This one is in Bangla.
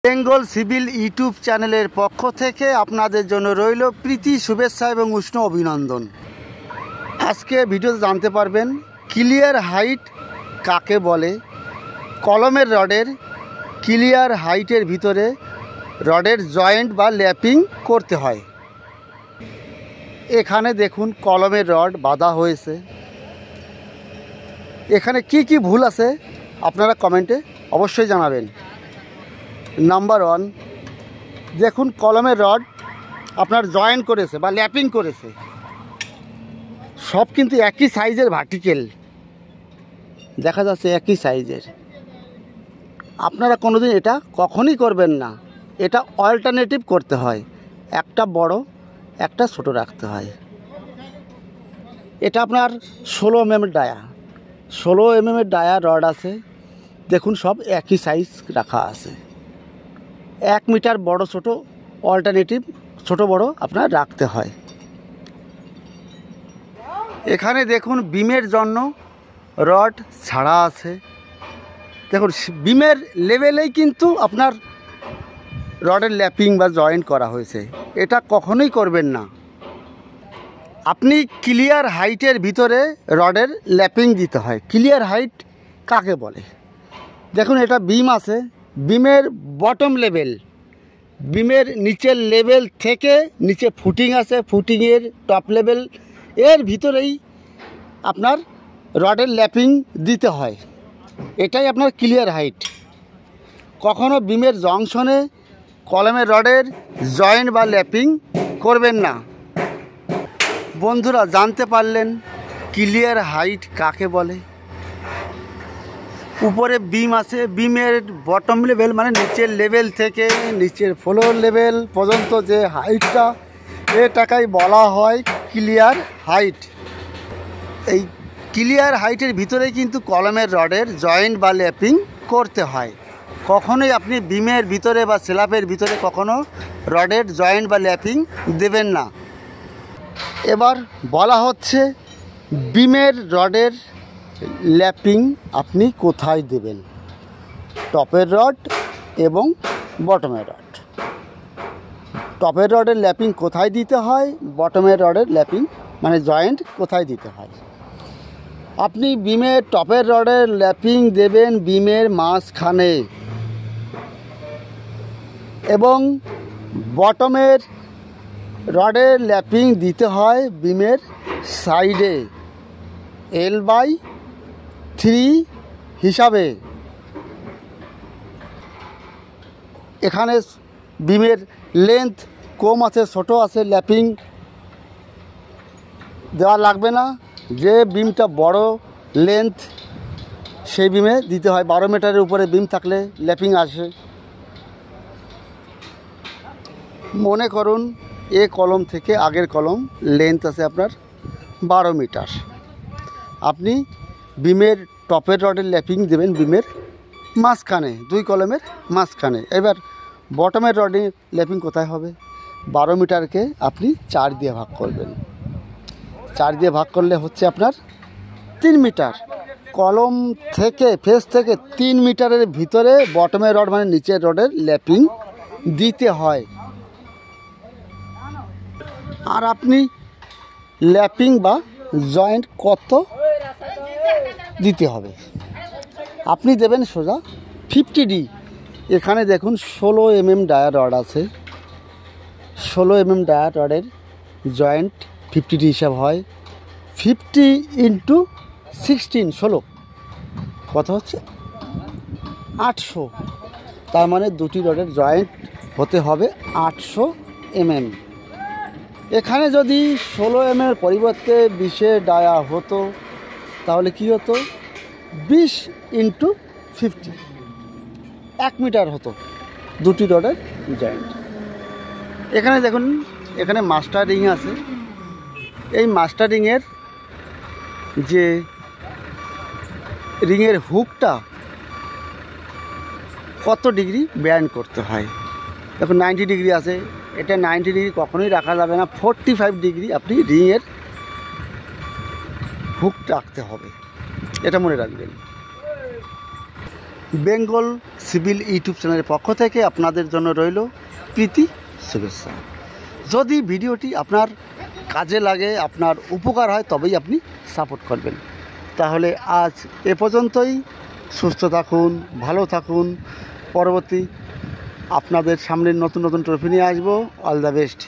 বেঙ্গল সিভিল ইউটিউব চ্যানেলের পক্ষ থেকে আপনাদের জন্য রইল প্রীতি শুভেচ্ছা এবং উষ্ণ অভিনন্দন। আজকে ভিডিওতে জানতে পারবেন ক্লিয়ার হাইট কাকে বলে। কলমের রডের ক্লিয়ার হাইটের ভিতরে রডের জয়েন্ট বা ল্যাপিং করতে হয়। এখানে দেখুন কলমের রড বাঁধা হয়েছে। এখানে কি কি ভুল আছে আপনারা কমেন্টে অবশ্যই জানাবেন। নাম্বার 1, দেখুন কলমের রড আপনার জয়েন করেছে বা ল্যাপিং করেছে, সব কিন্তু একই সাইজের ভার্টিক্যাল দেখা যাচ্ছে, একই সাইজের। আপনারা কোনোদিন এটা কখনই করবেন না, এটা অল্টারনেটিভ করতে হয়, একটা বড় একটা ছোট রাখতে হয়। এটা আপনার 16 mm dia, 16 mm dia rod আছে। দেখুন সব একই সাইজ রাখা আছে। 1 মিটার বড় ছোট অল্টারনেটিভ ছোট বড় আপনার রাখতে হয়। এখানে দেখুন বিমের জন্য রড ছাড়া আছে। দেখুন বিমের লেভেলেই কিন্তু আপনার রডের ল্যাপিং বা জয়েন্ট করা হয়েছে, এটা কখনোই করবেন না। আপনি ক্লিয়ার হাইটের ভিতরে রডের ল্যাপিং দিতে হয়। ক্লিয়ার হাইট কাকে বলে? দেখুন এটা বিম আছে, বিমের বটম লেভেল, বিমের নিচের লেভেল থেকে নিচে ফুটিং আছে, ফুটিংয়ের টপ লেভেল, এর ভিতরেই আপনার রডের ল্যাপিং দিতে হয়। এটাই আপনার ক্লিয়ার হাইট। কখনো বিমের জংশনে কলমের রডের জয়েন্ট বা ল্যাপিং করবেন না। বন্ধুরা জানতে পারলেন ক্লিয়ার হাইট কাকে বলে। উপরে বিম আছে, বিমের বটম লেভেল মানে নিচের লেভেল থেকে নিচের ফ্লোর লেভেল পর্যন্ত যে হাইটটা, এটাকেই বলা হয় ক্লিয়ার হাইট। এই ক্লিয়ার হাইটের ভিতরেই কিন্তু কলমের রডের জয়েন্ট বা ল্যাপিং করতে হয়। কখনোই আপনি বিমের ভিতরে বা স্ল্যাবের ভিতরে কখনো রডের জয়েন্ট বা ল্যাপিং দেবেন না। এবার বলা হচ্ছে বিমের রডের ল্যাপিং আপনি কোথায় দেবেন, টপের রড এবং বটমের রড। টপের রডের ল্যাপিং কোথায় দিতে হয়, বটমের রডের ল্যাপিং মানে জয়েন্ট কোথায় দিতে হয়। আপনি বিমের টপের রডের ল্যাপিং দেবেন বিমের মাঝখানে এবং বটমের রডের ল্যাপিং দিতে হয় বিমের সাইডে L/3 হিসাবে। এখানে বিমের লেন্থ কম আছে, ছোট আছে, ল্যাপিং দেওয়া লাগবে না। যে বিমটা বড় লেন্থ সেই বিমে দিতে হয়। 12 মিটারের উপরে বিম থাকলে ল্যাপিং আসে। মনে করুন এ কলম থেকে আগের কলম লেন্থ আছে আপনার 12 মিটার। আপনি বিমের টপের রডের ল্যাপিং দেবেন বিমের মাঝখানে, 2 কলমের মাঝখানে। এবার বটমের রডের ল্যাপিং কোথায় হবে? 12 মিটারকে আপনি 4 দিয়ে ভাগ করবেন। 4 দিয়ে ভাগ করলে হচ্ছে আপনার 3 মিটার। কলম থেকে ফেস থেকে 3 মিটারের ভিতরে বটমের রড মানে নিচের রডের ল্যাপিং দিতে হয়। আর আপনি ল্যাপিং বা জয়েন্ট কত দিতে হবে? আপনি দেবেন সোজা 50D। এখানে দেখুন 16 mm ডায়া রড আছে। 16 mm ডায়া রডের জয়েন্ট 50D হিসাব হয়। 50 × 16 16 কত হচ্ছে? 800। তার মানে দুটি রডের জয়েন্ট হতে হবে 800 mm। এখানে যদি 16 mm পরিবর্তে 20 ডায়া হতো তাহলে কি হতো? 20 × 50 1 মিটার হতো দুটি রডের জয়েন্ট। এখানে দেখুন এখানে মাস্টার রিং আছে। এই মাস্টার রিংয়ের যে রিংয়ের হুকটা কত ডিগ্রি ব্যান্ড করতে হয়। দেখুন 90 ডিগ্রি আছে, এটা 90 ডিগ্রি কখনোই রাখা যাবে না। 45 ডিগ্রি আপনি রিংয়ের হুক রাখতে হবে, এটা মনে রাখবেন। বেঙ্গল সিভিল ইউটিউব চ্যানেলের পক্ষ থেকে আপনাদের জন্য রইল প্রীতি শুভেচ্ছা। যদি ভিডিওটি আপনার কাজে লাগে, আপনার উপকার হয়, তবেই আপনি সাপোর্ট করবেন। তাহলে আজ এ পর্যন্তই। সুস্থ থাকুন, ভালো থাকুন। পরবর্তী আপনাদের সামনে নতুন নতুন ট্রফি নিয়ে আসবো। All the best.